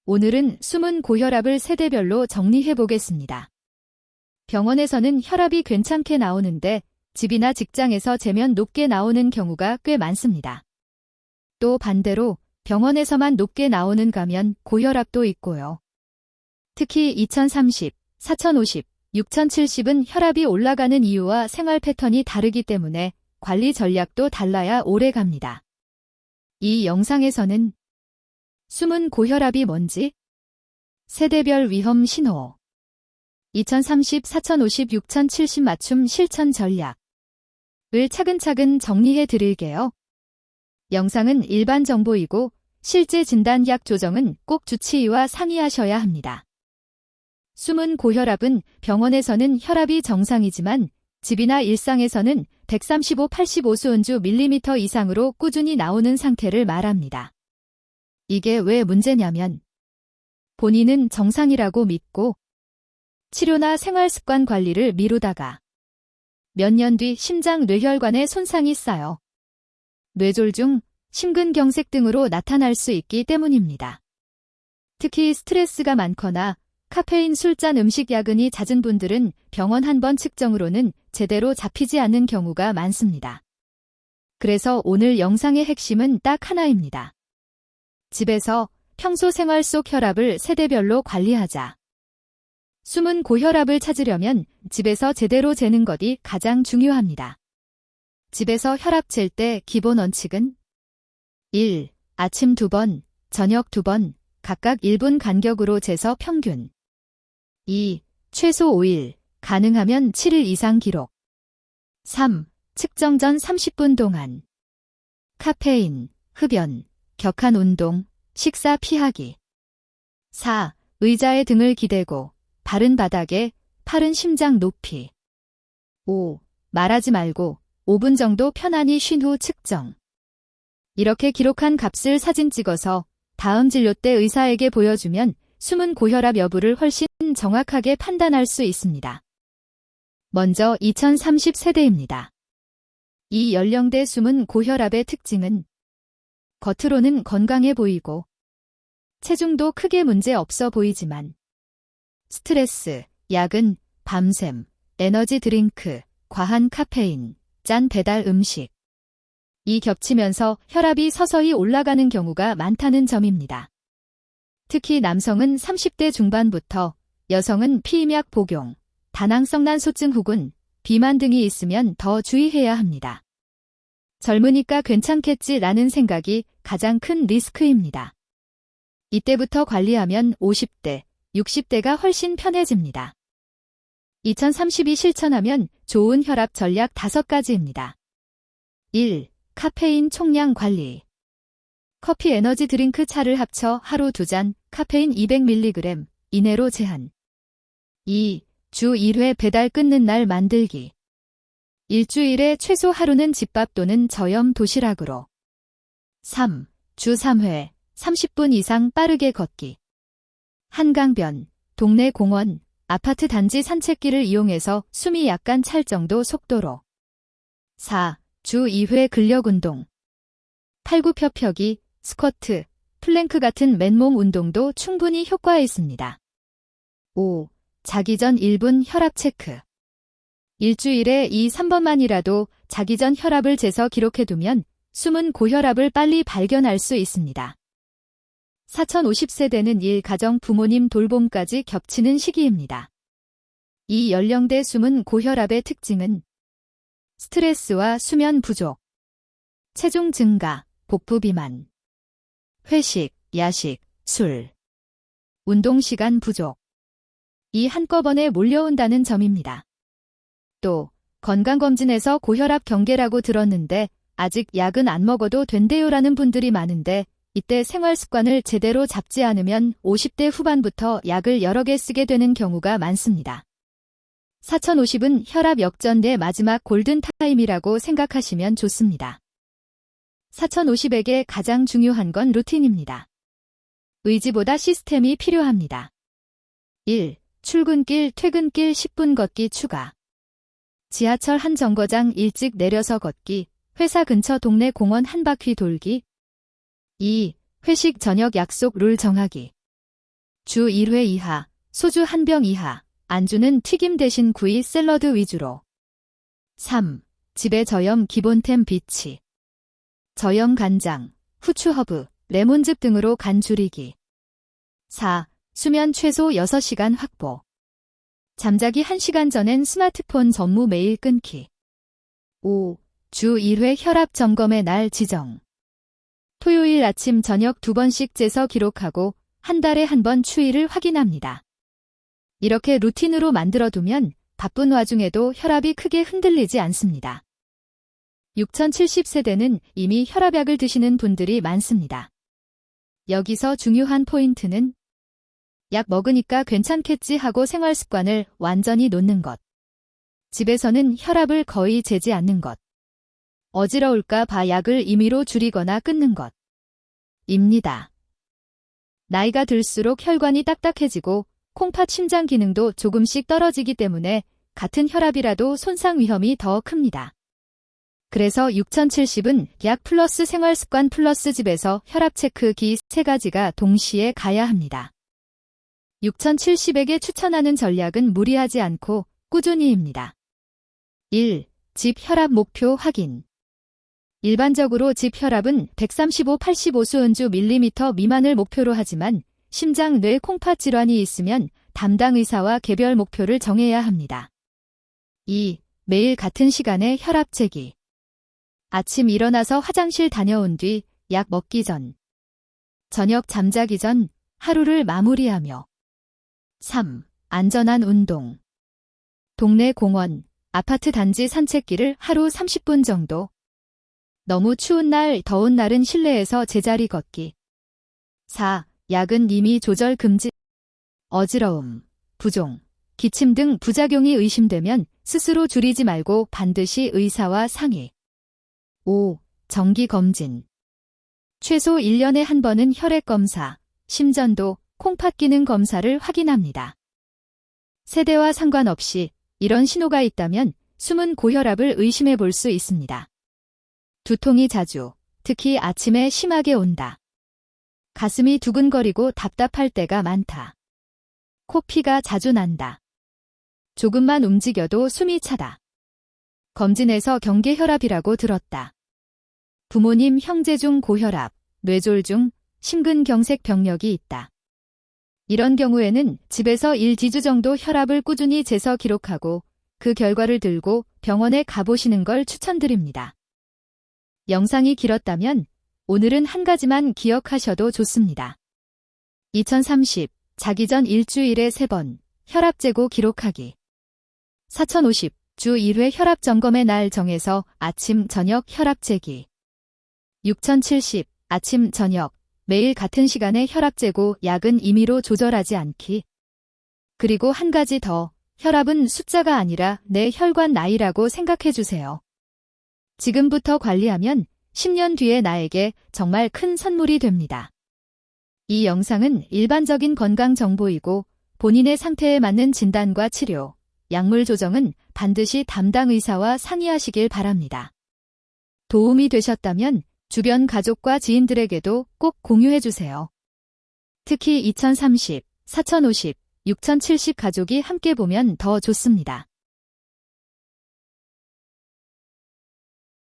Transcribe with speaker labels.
Speaker 1: 오늘은 숨은 고혈압을 세대별로 정리해 보겠습니다. 병원에서는 혈압이 괜찮게 나오는데 집이나 직장에서 재면 높게 나오는 경우가 꽤 많습니다. 또 반대로 병원에서만 높게 나오는 가면 고혈압도 있고요. 특히 2030, 4050, 6070은 혈압이 올라가는 이유와 생활 패턴이 다르기 때문에 관리 전략도 달라야 오래 갑니다. 이 영상에서는 숨은 고혈압이 뭔지, 세대별 위험 신호, 2030, 4050, 6070 맞춤 실천 전략을 차근차근 정리해 드릴게요. 영상은 일반 정보이고 실제 진단약 조정은 꼭 주치의와 상의하셔야 합니다. 숨은 고혈압은 병원에서는 혈압이 정상이지만 집이나 일상에서는 135/85수은주 밀리미터 이상으로 꾸준히 나오는 상태를 말합니다. 이게 왜 문제냐면 본인은 정상이라고 믿고 치료나 생활습관 관리를 미루다가 몇 년 뒤 심장 뇌혈관에 손상이 쌓여 뇌졸중, 심근경색 등으로 나타날 수 있기 때문입니다. 특히 스트레스가 많거나 카페인 술잔 음식 야근이 잦은 분들은 병원 한 번 측정으로는 제대로 잡히지 않는 경우가 많습니다. 그래서 오늘 영상의 핵심은 딱 하나입니다. 집에서 평소 생활 속 혈압을 세대별로 관리하자. 숨은 고혈압을 찾으려면 집에서 제대로 재는 것이 가장 중요합니다. 집에서 혈압 잴 때 기본 원칙은 1. 아침 2번, 저녁 2번, 각각 1분 간격으로 재서 평균 2. 최소 5일, 가능하면 7일 이상 기록 3. 측정 전 30분 동안 카페인, 흡연, 격한 운동, 식사 피하기 4. 의자에 등을 기대고 발은 바닥에, 팔은 심장 높이 5. 말하지 말고 5분 정도 편안히 쉰 후 측정. 이렇게 기록한 값을 사진 찍어서 다음 진료 때 의사에게 보여주면 숨은 고혈압 여부를 훨씬 정확하게 판단할 수 있습니다. 먼저 2030 세대입니다. 이 연령대 숨은 고혈압의 특징은 겉으로는 건강해 보이고 체중도 크게 문제 없어 보이지만 스트레스, 야근, 밤샘, 에너지 드링크, 과한 카페인, 짠 배달 음식 이 겹치면서 혈압이 서서히 올라가는 경우가 많다는 점입니다. 특히 남성은 30대 중반부터, 여성은 피임약 복용, 다낭성 난소증 혹은 비만 등이 있으면 더 주의해야 합니다. 젊으니까 괜찮겠지라는 생각이 가장 큰 리스크입니다. 이때부터 관리하면 50대, 60대가 훨씬 편해집니다. 2032 실천하면 좋은 혈압 전략 5가지입니다. 1. 카페인 총량 관리. 커피 에너지 드링크 차를 합쳐 하루 2잔, 카페인 200mg 이내로 제한. 2. 주 1회 배달 끊는 날 만들기. 일주일에 최소 하루는 집밥 또는 저염 도시락으로. 3. 주 3회, 30분 이상 빠르게 걷기. 한강변, 동네 공원, 아파트 단지 산책길을 이용해서 숨이 약간 찰 정도 속도로. 4. 주 2회 근력운동. 팔굽혀펴기, 스쿼트, 플랭크 같은 맨몸 운동도 충분히 효과 있습니다. 5. 자기 전 1분 혈압 체크. 일주일에 2-3번만이라도 자기 전 혈압을 재서 기록해두면 숨은 고혈압을 빨리 발견할 수 있습니다. 4050세대는 일가정 부모님 돌봄까지 겹치는 시기입니다. 이 연령대 숨은 고혈압의 특징은 스트레스와 수면 부족, 체중 증가, 복부 비만, 회식, 야식, 술, 운동 시간 부족. 이 한꺼번에 몰려온다는 점입니다. 또 건강검진에서 고혈압 경계라고 들었는데 아직 약은 안 먹어도 된대요라는 분들이 많은데 이때 생활습관을 제대로 잡지 않으면 50대 후반부터 약을 여러 개 쓰게 되는 경우가 많습니다. 4050은 혈압 역전의 마지막 골든타임이라고 생각하시면 좋습니다. 4050에게 가장 중요한 건 루틴입니다. 의지보다 시스템이 필요합니다. 1. 출근길, 퇴근길 10분 걷기 추가. 지하철 한 정거장 일찍 내려서 걷기, 회사 근처 동네 공원 한 바퀴 돌기. 2. 회식 저녁 약속 룰 정하기. 주 1회 이하, 소주 1병 이하, 안주는 튀김 대신 구이 샐러드 위주로. 3. 집에 저염 기본템 비치. 저염 간장, 후추 허브, 레몬즙 등으로 간 줄이기. 4. 수면 최소 6시간 확보. 잠자기 1시간 전엔 스마트폰 전무 매일 끊기. 5. 주 1회 혈압 점검의 날 지정. 토요일 아침 저녁 2번씩 재서 기록하고 한 달에 한 번 추이를 확인합니다. 이렇게 루틴으로 만들어두면 바쁜 와중에도 혈압이 크게 흔들리지 않습니다. 6070세대는 이미 혈압약을 드시는 분들이 많습니다. 여기서 중요한 포인트는 약 먹으니까 괜찮겠지 하고 생활 습관을 완전히 놓는 것. 집에서는 혈압을 거의 재지 않는 것. 어지러울까 봐 약을 임의로 줄이거나 끊는 것. 입니다. 나이가 들수록 혈관이 딱딱해지고 콩팥 심장 기능도 조금씩 떨어지기 때문에 같은 혈압이라도 손상 위험이 더 큽니다. 그래서 6070은 약 플러스 생활 습관 플러스 집에서 혈압 체크기 3가지가 동시에 가야 합니다. 6070에게 추천하는 전략은 무리하지 않고 꾸준히입니다. 1. 집 혈압 목표 확인. 일반적으로 집 혈압은 135/85수은주 밀리미터 미만을 목표로 하지만 심장, 뇌, 콩팥 질환이 있으면 담당 의사와 개별 목표를 정해야 합니다. 2. 매일 같은 시간에 혈압 재기. 아침 일어나서 화장실 다녀온 뒤 약 먹기 전, 저녁 잠자기 전 하루를 마무리하며. 3. 안전한 운동. 동네 공원, 아파트 단지 산책길을 하루 30분 정도. 너무 추운 날, 더운 날은 실내에서 제자리 걷기. 4. 약은 이미 조절 금지. 어지러움, 부종, 기침 등 부작용이 의심되면 스스로 줄이지 말고 반드시 의사와 상의. 5. 정기 검진. 최소 1년에 한 번은 혈액 검사, 심전도, 콩팥 기능 검사를 확인합니다. 세대와 상관없이 이런 신호가 있다면 숨은 고혈압을 의심해 볼 수 있습니다. 두통이 자주, 특히 아침에 심하게 온다. 가슴이 두근거리고 답답할 때가 많다. 코피가 자주 난다. 조금만 움직여도 숨이 차다. 검진에서 경계혈압이라고 들었다. 부모님 형제 중 고혈압, 뇌졸중, 심근경색 병력이 있다. 이런 경우에는 집에서 1~2주 정도 혈압을 꾸준히 재서 기록하고 그 결과를 들고 병원에 가보시는 걸 추천드립니다. 영상이 길었다면 오늘은 한 가지만 기억하셔도 좋습니다. 2030 자기 전 일주일에 3번 혈압 재고 기록하기. 4050 주 1회 혈압 점검의 날 정해서 아침 저녁 혈압 재기. 6070 아침 저녁 매일 같은 시간에 혈압 재고 약은 임의로 조절하지 않기. 그리고 한 가지 더, 혈압은 숫자가 아니라 내 혈관 나이라고 생각해 주세요. 지금부터 관리하면 10년 뒤에 나에게 정말 큰 선물이 됩니다. 이 영상은 일반적인 건강 정보이고 본인의 상태에 맞는 진단과 치료, 약물 조정은 반드시 담당 의사와 상의하시길 바랍니다. 도움이 되셨다면 주변 가족과 지인들에게도 꼭 공유해 주세요. 특히 2030, 4050, 6070 가족이 함께 보면 더 좋습니다.